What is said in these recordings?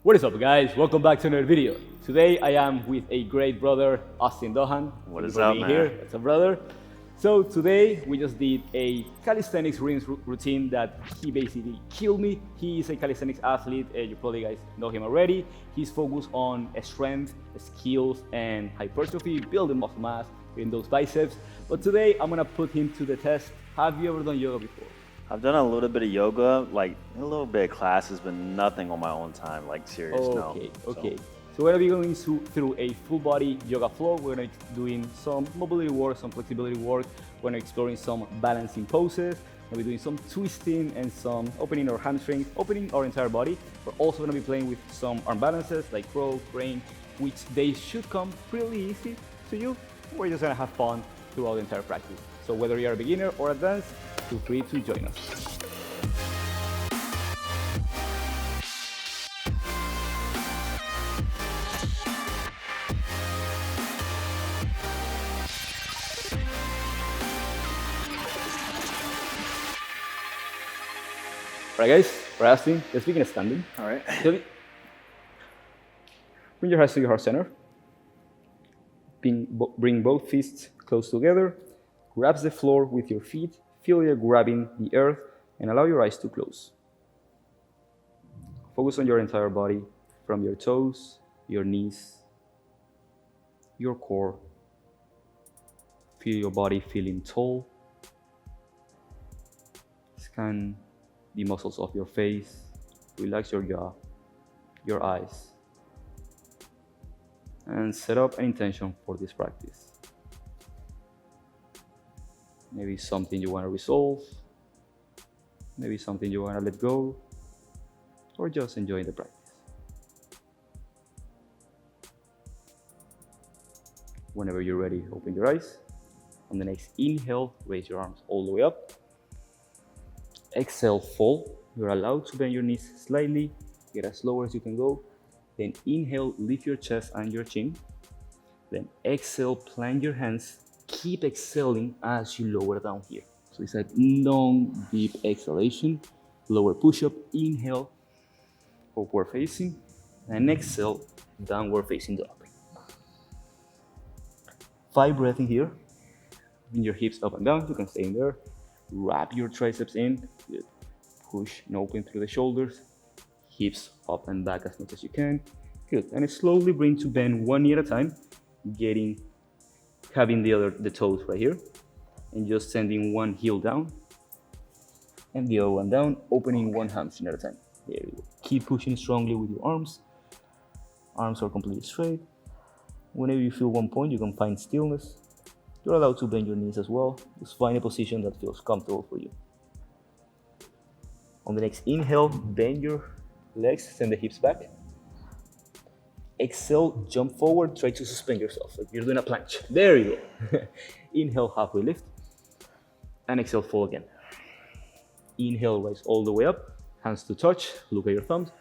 What is up, guys? Welcome back to another video. Today I am with a great brother, Austin Dunham. What is up, man? Here. That's a brother. So today we just did a calisthenics routine that he basically killed me. He is a calisthenics athlete. You probably guys know him already. He's focused on strength, skills, and hypertrophy, building muscle mass in those biceps. But today I'm gonna put him to the test. Have you ever done yoga before? I've done a little bit of yoga, like a little bit of classes, but nothing on my own time, like serious, no. Okay. So we're gonna be going through a full body yoga floor. We're gonna be doing some mobility work, some flexibility work. We're gonna be exploring some balancing poses. We're gonna be doing some twisting and some opening our hamstrings, opening our entire body. We're also gonna be playing with some arm balances like row, crane, which they should come pretty easy to you. We're just gonna have fun throughout the entire practice. So whether you're a beginner or advanced, feel free to join us. Alright guys, we're asking, let's begin standing. All right. Bring your hands to your heart center. Bring both fists close together. Grab the floor with your feet. Feel you grabbing the earth and allow your eyes to close. Focus on your entire body, from your toes, your knees, your core. Feel your body feeling tall. Scan the muscles of your face. Relax your jaw, your eyes, and set up an intention for this practice. Maybe something you want to resolve, maybe something you want to let go, or just enjoy the practice. Whenever you're ready, open your eyes. On the next inhale, raise your arms all the way up. Exhale, fold. You're allowed to bend your knees slightly, get as low as you can go. Then inhale, lift your chest and your chin. Then exhale, plant your hands. Keep exhaling as you lower down here. So it's a long, deep exhalation. Lower push-up, inhale, upward facing. And exhale, downward facing dog. 5 breaths in here. Bring your hips up and down. You can stay in there. Wrap your triceps in. Good. Push and open through the shoulders. Hips up and back as much as you can. Good. And slowly bring to bend one knee at a time. Having the toes right here. And just sending one heel down. And the other one down. Opening one hamstring at a time. There you go. Keep pushing strongly with your arms. Arms are completely straight. Whenever you feel one point, you can find stillness. You're allowed to bend your knees as well. Just find a position that feels comfortable for you. On the next inhale, bend your legs, send the hips back. Exhale, jump forward, try to suspend yourself like you're doing a planche. There you go. Inhale, halfway lift. And exhale, fall again. Inhale, rise all the way up. Hands to touch, look at your thumbs.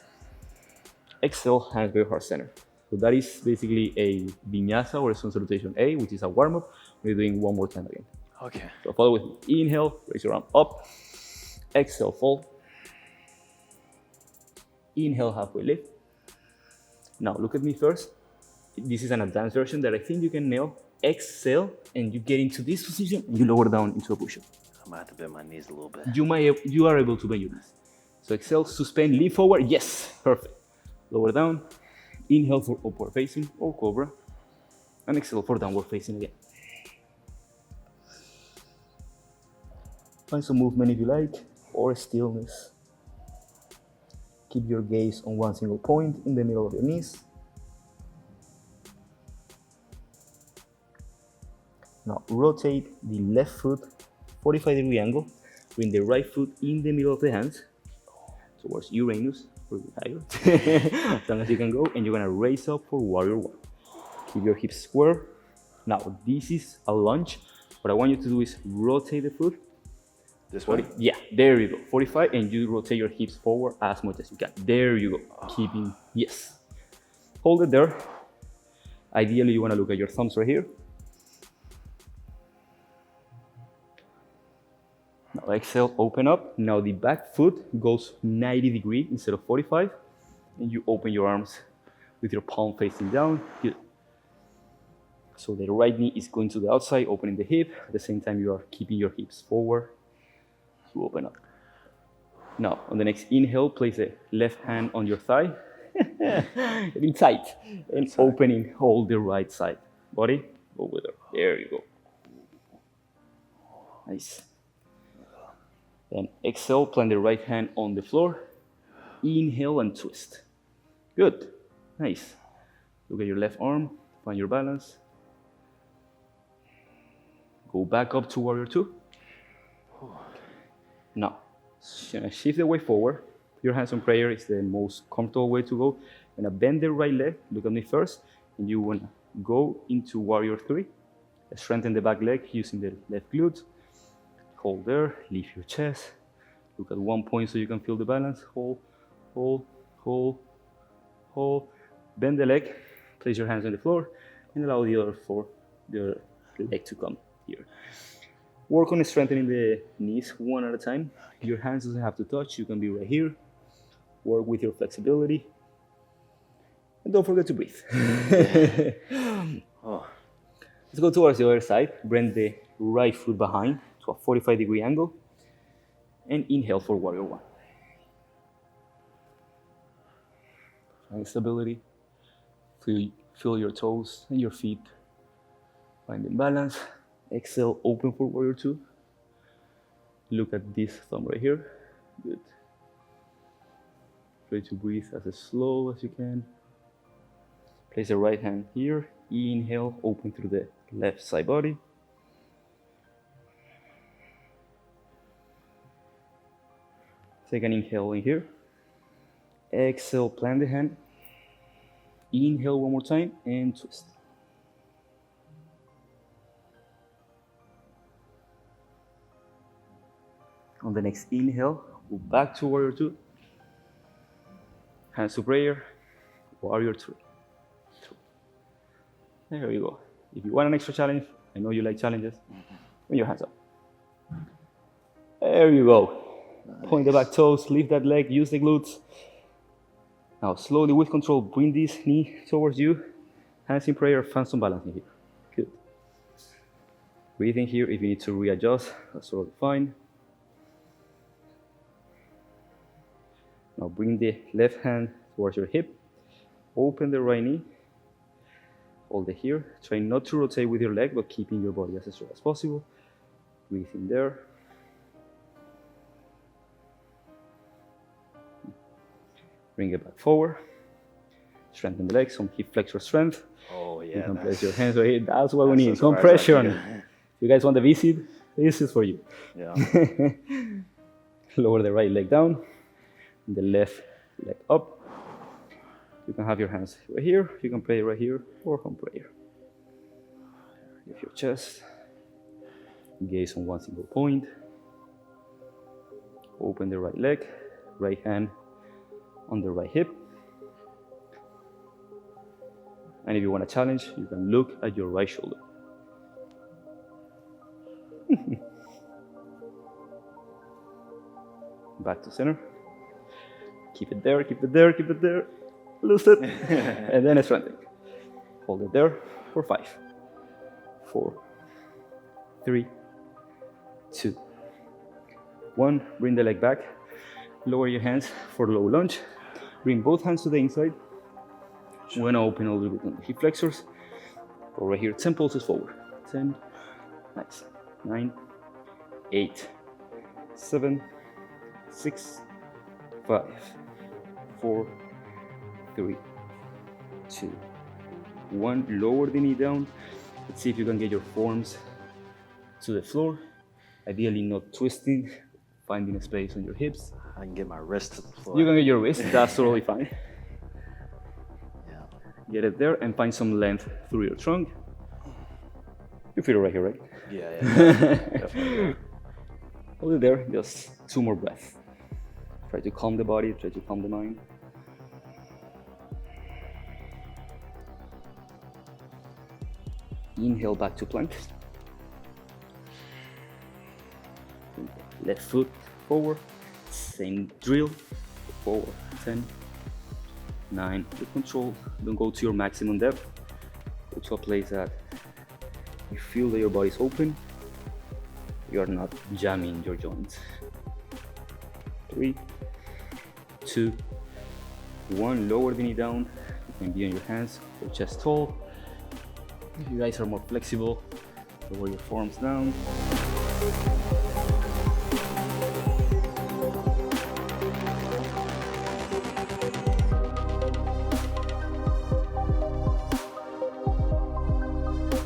Exhale, hands by your heart center. So that is basically a Vinyasa or a sun salutation A, which is a warm-up. We're doing one more time again. Okay. So follow with me. Inhale, raise your arm up. Exhale, fold. Inhale, halfway lift. Now look at me first. This is an advanced version that I think you can nail. Exhale, and you get into this position, and you lower down into a push-up. I might have to bend my knees a little bit. You are able to bend your knees. So exhale, suspend, lean forward. Yes, perfect. Lower down. Inhale for upward facing or cobra. And exhale for downward facing again. Find some movement if you like, or stillness. Keep your gaze on one single point in the middle of your knees. Now rotate the left foot 45-degree angle. Bring the right foot in the middle of the hands towards Uranus, or higher, as long as you can go, and you're gonna raise up for warrior one. Keep your hips square. Now this is a lunge. What I want you to do is rotate the foot. This way? Yeah, there you go. 45, and you rotate your hips forward as much as you can. There you go. Keeping, yes. Hold it there. Ideally, you want to look at your thumbs right here. Now exhale, open up. Now the back foot goes 90 degrees instead of 45. and you open your arms with your palm facing down. Good. So the right knee is going to the outside, opening the hip. At the same time, you are keeping your hips forward to open up. Now, on the next inhale, place the left hand on your thigh, getting tight, and opening all the right side. Body, over there. There you go. Nice. Then exhale, plant the right hand on the floor. Inhale and twist. Good. Nice. Look at your left arm, find your balance. Go back up to warrior two. Now, shift the weight forward. Your hands on prayer is the most comfortable way to go. You're gonna bend the right leg, look at me first, and you wanna go into warrior three. Strengthen the back leg using the left glute. Hold there, lift your chest. Look at one point so you can feel the balance. Hold, hold, hold, hold. Bend the leg, place your hands on the floor, and allow the other leg to come here. Work on strengthening the knees one at a time. Your hands doesn't have to touch, you can be right here. Work with your flexibility. And don't forget to breathe. Let's go towards the other side. Bend the right foot behind to a 45-degree angle. And inhale for warrior one. Find stability. Feel your toes and your feet. Finding balance. Exhale, open for warrior two. Look at this thumb right here. Good. Try to breathe as slow as you can. Place the right hand here. Inhale, open through the left side body. Take an inhale in here. Exhale, plant the hand. Inhale one more time and twist. On the next inhale, go back to warrior two. Hands to prayer, warrior three. There you go. If you want an extra challenge, I know you like challenges, bring your hands up. There you go. Nice. Point the back toes, lift that leg, use the glutes. Now slowly with control, bring this knee towards you. Hands in prayer, find some balance in here. Good. Breathe in here. If you need to readjust, that's totally fine. Now bring the left hand towards your hip. Open the right knee. Hold it here. Try not to rotate with your leg, but keeping your body as straight as possible. Breathe in there. Bring it back forward. Strengthen the legs, some hip flexor strength. Oh yeah. You can place your hands right here. That's what we need. Compression. If you guys want the visit, this is for you. Yeah. Lower the right leg down. The left leg up. You can have your hands right here. You can pray right here or home prayer. Lift your chest. Gaze on one single point. Open the right leg. Right hand on the right hip. And if you want a challenge, you can look at your right shoulder. Back to center. Keep it there, keep it there, keep it there. Loose it. And then strengthen. Hold it there for 5, 4, 3, 2, 1. Bring the leg back. Lower your hands for low lunge. Bring both hands to the inside. We're gonna open a little bit on the hip flexors. Go right here, 10 pulses forward. 10, nice. 9, 8, 7, 6, 5, 4, 3, 2, 1. Lower the knee down. Let's see if you can get your forms to the floor. Ideally not twisting, finding a space on your hips. I can get my wrist to the floor. You can get your wrist, that's totally fine. Yeah. Get it there and find some length through your trunk. You feel it right here, right? Yeah, definitely. Hold it there, just 2 more breaths. Try to calm the body, try to calm the mind. Inhale back to plank. Left foot forward. Same drill. Forward. 10, 9. With control, don't go to your maximum depth. Go to a place that you feel that your body is open. You are not jamming your joints. 3, 2, 1. Lower the knee down. You can be on your hands or chest tall. If you guys are more flexible, lower your forearms down.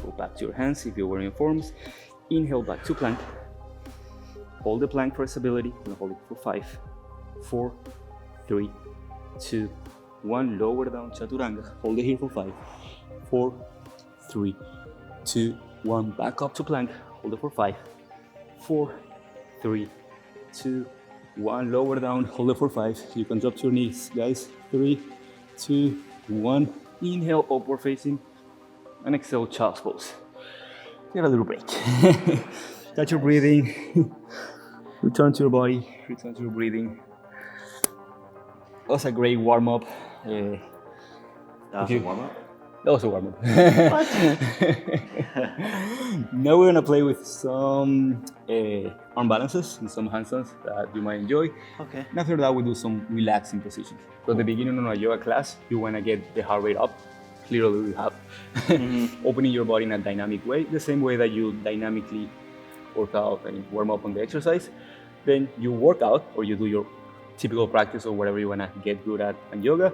Go back to your hands if you're wearing forms. Inhale back to plank. Hold the plank for stability. And hold it for 5, 4, 3, 2, 1. Lower down, chaturanga. Hold it here for 5, 4, 3, 2, 1. Back up to plank. Hold it for 5, 4, 3, 2, 1. Lower down. Hold it for 5. You can drop to your knees, guys. 3, 2, 1. Inhale, upward facing, and exhale, child's pose. Get a little break. Catch your breathing. Return to your body. Return to your breathing. That was a great warm up. That was a warm up? That was a warm up. Now we're gonna play with some arm balances and some handstands that you might enjoy. Okay. And after that, we do some relaxing positions. So at the beginning of a yoga class, you wanna get the heart rate up. Clearly we have. Opening your body in a dynamic way, the same way that you dynamically work out and warm up on the exercise. Then you work out or you do your typical practice or whatever you wanna get good at in yoga.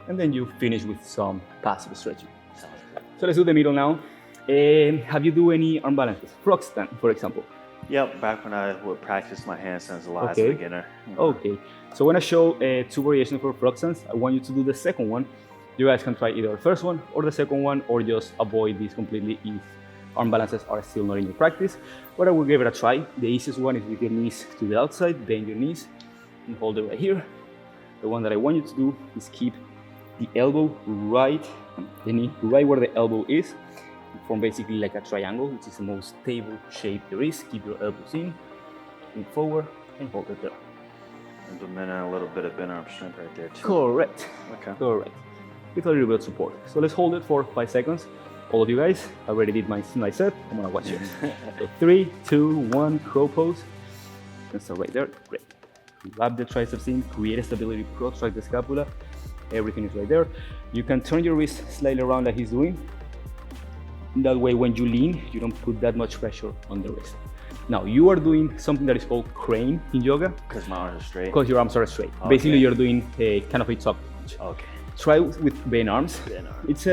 And then you finish with some passive stretching. So let's do the middle now. Have you do any arm balances? Frog stand, for example. Yep, back when I would practice my handstands a lot as Okay. a beginner. Okay, so when I show 2 variations for frog stands, I want you to do the second one. You guys can try either the first one or the second one, or just avoid this completely if arm balances are still not in your practice. But I will give it a try. The easiest one is with your knees to the outside, bend your knees and hold it right here. The one that I want you to do is keep the elbow right, the knee right where the elbow is. Form basically like a triangle, which is the most stable shape there is. Keep your elbows in, lean forward, and hold it there. Implementing a little bit of bent arm strength right there too. Correct. Okay. Correct. With a little bit of support. So let's hold it for 5 seconds. All of you guys, I already did my set. I'm gonna watch yours. So 3, 2, 1, crow pose. And so right there, great. Wrap the triceps in, create a stability, protract the scapula. Everything is right there. You can turn your wrist slightly around like he's doing. That way, when you lean, you don't put that much pressure on the wrist. Now, you are doing something that is called crane in yoga. Because my arms are straight? Because your arms are straight. Okay. Basically, you're doing a kind of a tuck punch. Okay. Try with bent arms. Bent arm. It's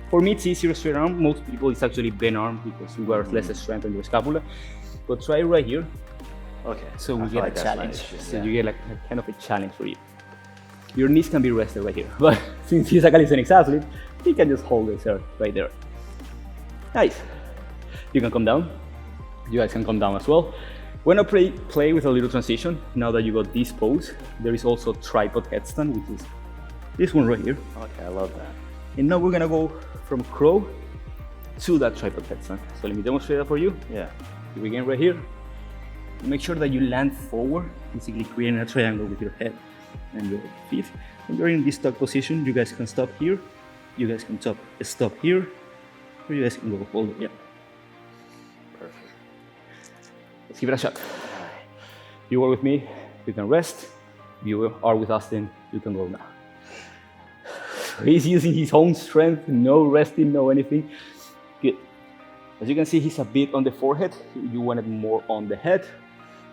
for me, it's easier straight arm. Most people, it's actually bent arm because you have less strength on your scapula. But try it right here. Okay. So we I get feel a like that's my challenge. issue, So yeah. you get like a kind of a challenge for you. Your knees can be rested right here, but since he's a calisthenics athlete, he can just hold his hair right there. Nice. You can come down. You guys can come down as well. When I play with a little transition, now that you got this pose, there is also tripod headstand, which is this one right here. Okay, I love that. And now we're gonna go from crow to that tripod headstand. So let me demonstrate that for you. Yeah. You begin right here. Make sure that you land forward, basically creating a triangle with your head and your feet. When you're in this tuck position, you guys can stop here. You guys can stop here. Or you guys can go all the way up. Perfect. Let's give it a shot. You are with me, you can rest. You are with Austin, you can go now. He's using his own strength, no resting, no anything. Good. As you can see, he's a bit on the forehead. You wanted more on the head.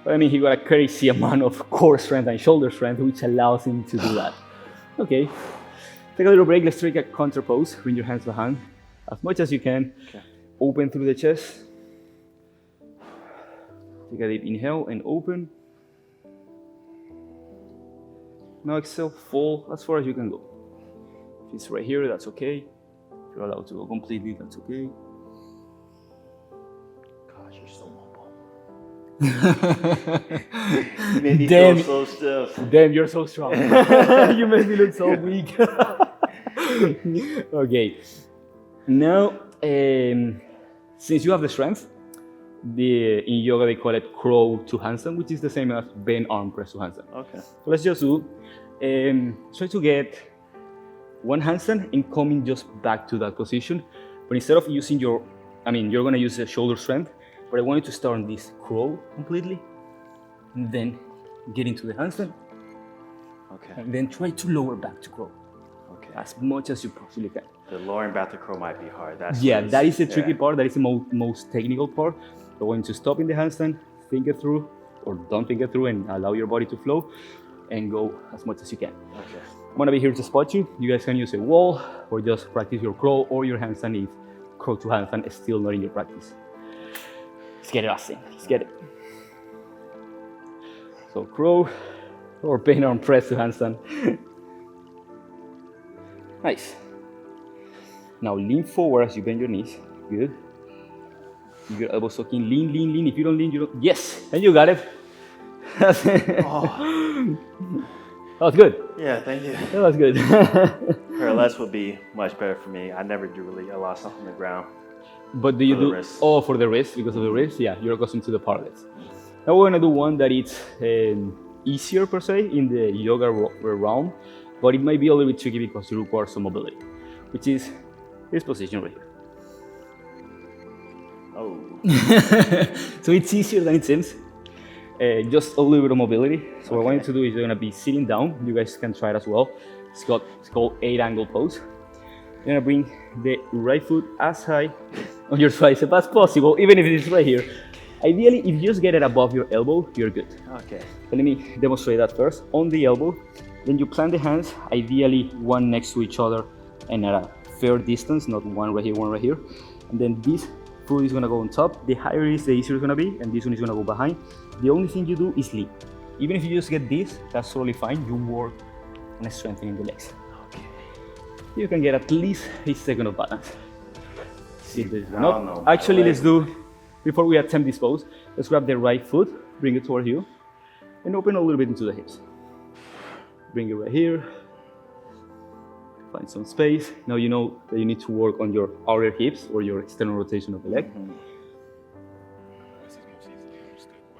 But I mean, he got a crazy amount of core strength and shoulder strength, which allows him to do that. Okay, take a little break. Let's take a counter pose. Bring your hands behind as much as you can. Okay. Open through the chest. Take a deep inhale and open. Now exhale, fall as far as you can go. If it's right here, that's okay. If you're allowed to go completely, that's okay. Gosh, you're so mobile. You made me Damn. feel so stiff. Damn, you're so strong. You made me look so weak. Okay. Now, since you have the strength, in yoga they call it crow to handstand, which is the same as bent arm press to handstand. Okay. So let's just do, try to get one handstand and coming just back to that position. But instead of using your, you're gonna use the shoulder strength, but I want you to start on this crawl completely, and then get into the handstand. Okay. And then try to lower back to crawl. Okay. As much as you possibly can. The lowering back to curl might be hard. That is the tricky part. That is the most technical part. I want you to stop in the handstand, think it through, or don't think it through, and allow your body to flow, and go as much as you can. Okay. I'm gonna be here to spot you. You guys can use a wall, or just practice your crawl or your handstand if crawl to handstand is still not in your practice. Let's get it, Austin. Let's get it. So crawl, or bend arm press to handstand. Nice. Now lean forward as you bend your knees. Good. Keep your elbows tucking. Lean, lean, lean. If you don't lean, you don't. Yes, and you got it. That's it. Oh. That was good. Yeah, thank you. That was good. Parallels would be much better for me. I never do really a lot of stuff on the ground. But do you do? Wrist. Oh, for the wrist, because of the wrist. Yeah, you're accustomed to the parallels. Now we're gonna do one that it's easier per se in the yoga realm, but it might be a little bit tricky because it requires some mobility, which is this position right here. Oh. So it's easier than it seems. Just a little bit of mobility. So what I want you to do is you're gonna be sitting down. You guys can try it as well. It's called 8-angle pose. You're gonna bring the right foot as high on your tricep as possible, even if it is right here. Ideally, if you just get it above your elbow, you're good. Okay. But let me demonstrate that first. On the elbow, then you plant the hands, ideally one next to each other and at a fair distance, not one right here, one right here. And then this foot is gonna go on top. The higher it is, the easier it's gonna be, and this one is gonna go behind. The only thing you do is lean. Even if you just get this, that's totally fine. You work on strengthening the legs. Okay. You can get at least a second of balance. See if this is I enough. don't know. Actually, let's do, before we attempt this pose, let's grab the right foot, bring it toward you, and open a little bit into the hips. Bring it right here. Find some space. Now you know that you need to work on your outer hips or your external rotation of the leg. Mm-hmm.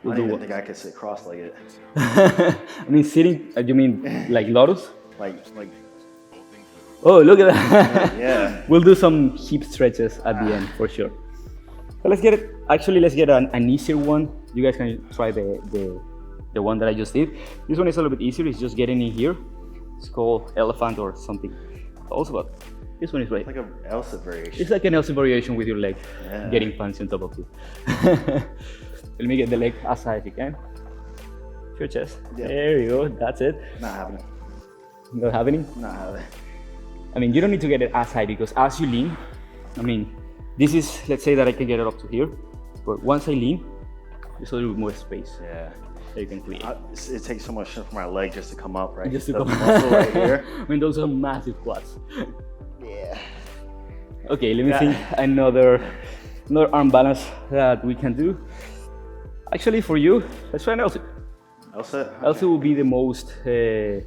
We'll I do don't even what? think I could sit cross-legged. Sitting, you mean like lotus? Like. Oh, look at that. Yeah. We'll do some hip stretches at the end for sure. So let's get it. Actually, let's get an easier one. You guys can try the one that I just did. This one is a little bit easier. It's just getting in here. It's called elephant or something. Also, but this one is right. Like an Elsa variation. It's like an Elsa variation with your leg, getting fancy on top of you. Let me get the leg as high as you can. Your chest. Yeah. There you go. That's it. Not happening. Not happening? Not happening. You don't need to get it as high because as you lean, this is, let's say that I can get it up to here, but once I lean, there's a little bit more space. Yeah. That you can create. It takes so much for my leg just to come up, right? Just to the come muscle right here. Those are massive quads. Yeah. Okay, let me think another arm balance that we can do. Actually, for you, let's try an L-sit. L-sit? Okay. L-sit will be the most, and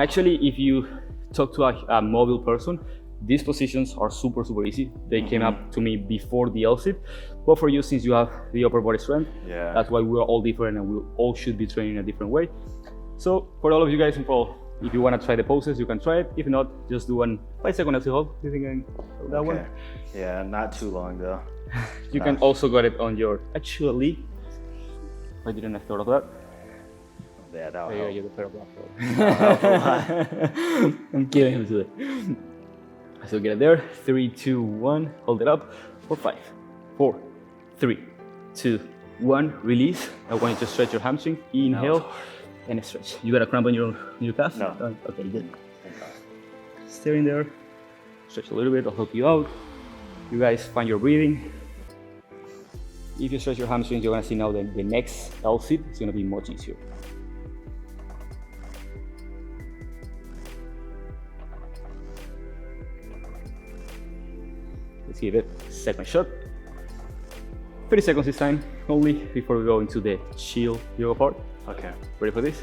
actually, if you talk to a mobile person, these positions are super easy. They came up to me before the L-sit, but for you, since you have the upper body strength, that's why we're all different and we all should be training in a different way. So for all of you guys involved, if you want to try the poses, you can try it. If not, just do one 5-second L-sit hold. Do you think I can hold that one? Yeah, not too long though. You can also get it on your, actually, I didn't have thought of that. Yeah, that'll help. You're the pair of I'm killing him today. So get it there. 3, 2, 1. Hold it up for 5, 4, 3, 2, 1. Release. I want you to stretch your hamstring. Inhale and stretch. You got a cramp on your calf? No. Okay, good. Stay in there. Stretch a little bit. I'll help you out. You guys find your breathing. If you stretch your hamstrings, you're gonna see now that the next L-sit is gonna be much easier. Let's give it a second shot. 30 seconds this time only before we go into the chill yoga part. Okay. Ready for this?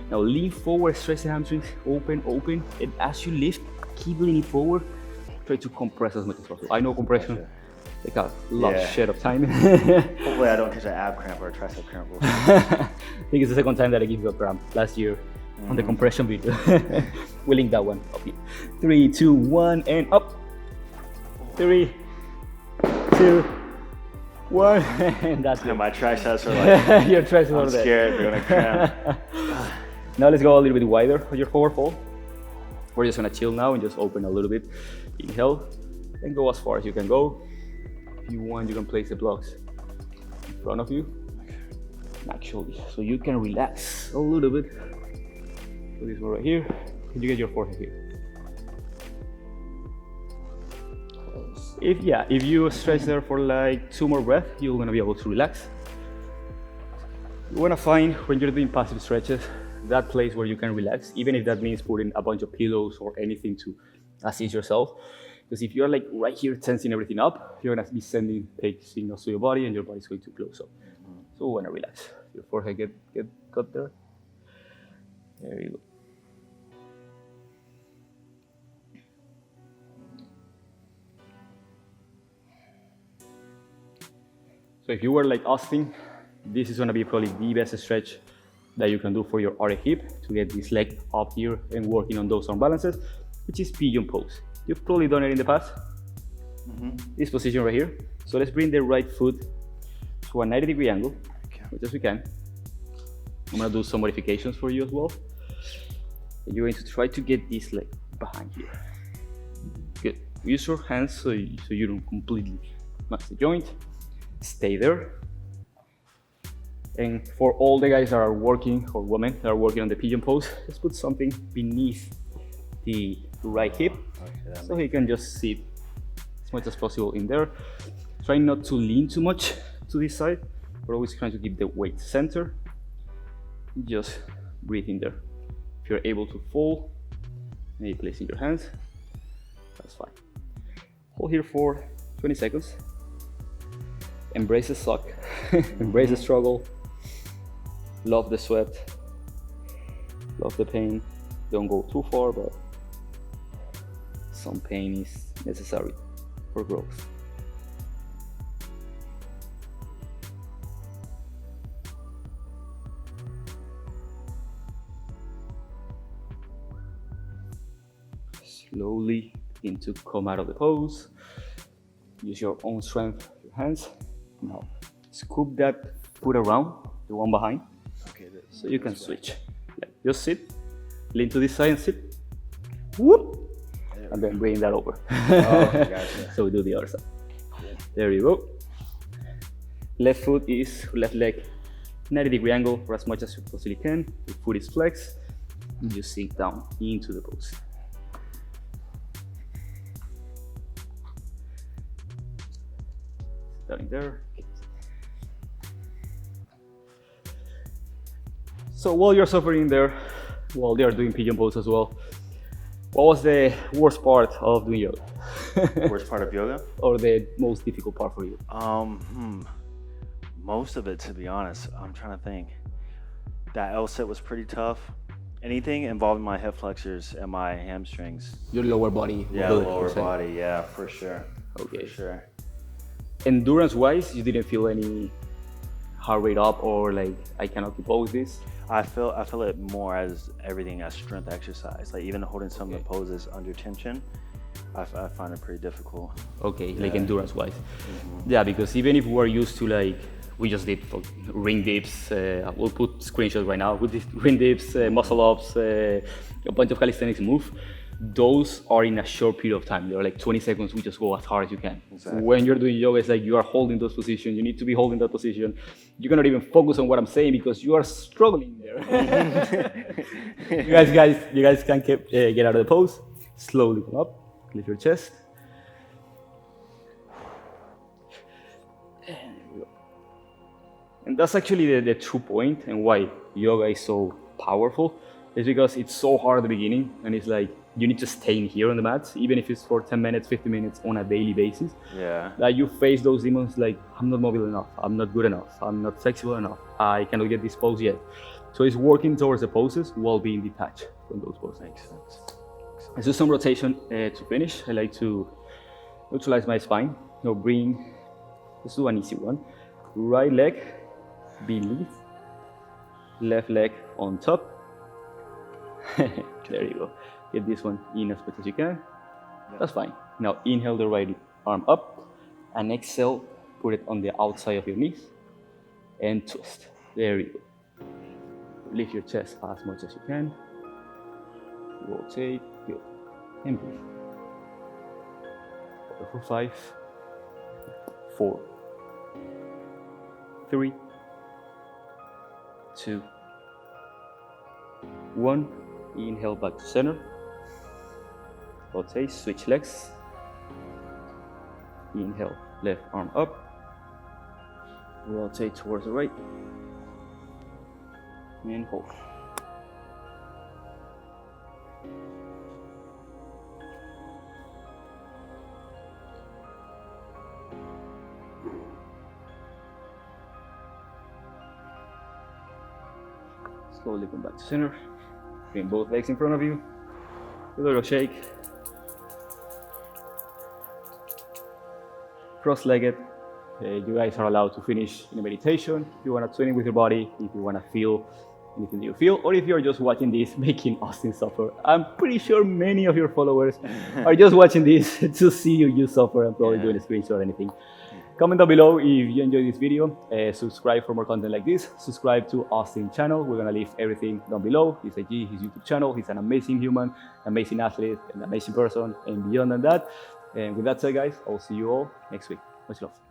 Now lean forward, stretch the hamstrings, open, and as you lift, keep leaning forward. Try to compress as much as possible. I know compression take a lot of shit of time. Hopefully I don't catch an ab cramp or a tricep cramp. I think it's the second time that I give you a cramp. Last year on the compression video. We'll link that one up here. 3, 2, 1, and up. 3, 2, 1, and that's it. My triceps are like, Your triceps are I'm there. scared they're gonna cramp. Now let's go a little bit wider on your forward fold. We're just gonna chill now and just open a little bit. Inhale and go as far as you can go. If you want, you can place the blocks in front of you. Actually, so you can relax a little bit. So this one right here. Can you get your forehead here? If you stretch there for like 2 more breaths, you're gonna be able to relax. You wanna find when you're doing passive stretches that place where you can relax, even if that means putting a bunch of pillows or anything to assist yourself. Because if you're like right here tensing everything up, you're gonna be sending fake signals to your body and your body's going to close up. So we wanna relax. Your forehead get cut there. There you go. So if you were like Austin, this is gonna be probably the best stretch that you can do for your RA hip to get this leg up here and working on those arm balances, which is pigeon pose. You've probably done it in the past. This position right here. So let's bring the right foot to a 90-degree angle, much as we can. I'm gonna do some modifications for you as well. And you're going to try to get this leg behind here. Good. Use your hands so you don't completely smash the joint. Stay there. And for all the guys that are working, or women that are working on the pigeon pose, let's put something beneath the right hip, so he can just sit as much as possible in there. Try not to lean too much to this side, but always trying to keep the weight center. Just breathe in there. If you're able to fall, maybe placing your hands, that's fine. Hold here for 20 seconds. Embrace the suck, embrace the struggle, love the sweat, love the pain. Don't go too far, but some pain is necessary for growth. Slowly begin to come out of the pose. Use your own strength, your hands. Now, scoop that foot around, the one behind, so you can switch. Like, just sit, lean to this side and sit, whoop, and then bring that over. Gotcha. So we do the other side. There you go. Left leg, 90-degree angle for as much as you possibly can. The foot is flexed, and you sink down into the pose. Down in there. So while you're suffering there, while they are doing pigeon pose as well, what was the worst part of doing yoga? Worst part of yoga? Or the most difficult part for you? Most of it, to be honest. I'm trying to think. That L sit was pretty tough. Anything involving my hip flexors and my hamstrings. Your lower body. Yeah, lower body. Yeah, for sure. Okay. For sure. Endurance-wise, you didn't feel any heart rate up or like I cannot compose this? I feel it more as everything as strength exercise. Like even holding some of the poses under tension, I find it pretty difficult. Okay, like endurance-wise. Yeah, because even if we're used to like, we just did ring dips, we'll put screenshots right now, we did ring dips, muscle ups, a bunch of calisthenics move. Those are in a short period of time. They're like 20 seconds, we just go as hard as you can. Exactly. When you're doing yoga, it's like you are holding those positions, you need to be holding that position. You cannot even focus on what I'm saying because you are struggling there. you guys can get out of the pose. Slowly come up, lift your chest. And that's actually the true point and why yoga is so powerful. It's because it's so hard at the beginning and it's like you need to stay in here on the mats, even if it's for 10 minutes, 50 minutes on a daily basis. Yeah. That you face those demons like, I'm not mobile enough, I'm not good enough, I'm not flexible enough, I cannot get this pose yet. So it's working towards the poses while being detached from those poses. Makes sense. Let's do some rotation to finish. I like to neutralize my spine. Let's do an easy one. Right leg beneath, left leg on top, There you go. Get this one in as much as you can. That's fine. Now inhale the right arm up and exhale, put it on the outside of your knees and twist. There you go. Lift your chest as much as you can. Rotate, good. And breathe. For 5, 4, 3, 2, 1. Inhale back to center. Rotate, switch legs. Inhale, left arm up. Rotate towards the right. And hold. Slowly come back to center. Bring both legs in front of you. A little shake. Cross-legged. You guys are allowed to finish in a meditation. If you want to train with your body, if you want to feel anything that you feel, or if you're just watching this making Austin suffer. I'm pretty sure many of your followers are just watching this to see you suffer and probably doing a screenshot or anything. Comment down below if you enjoyed this video. Subscribe for more content like this. Subscribe to Austin's channel. We're gonna leave everything down below. His IG, his YouTube channel. He's an amazing human, amazing athlete, an amazing person, and beyond than that. And with that said, guys, I'll see you all next week. Much love.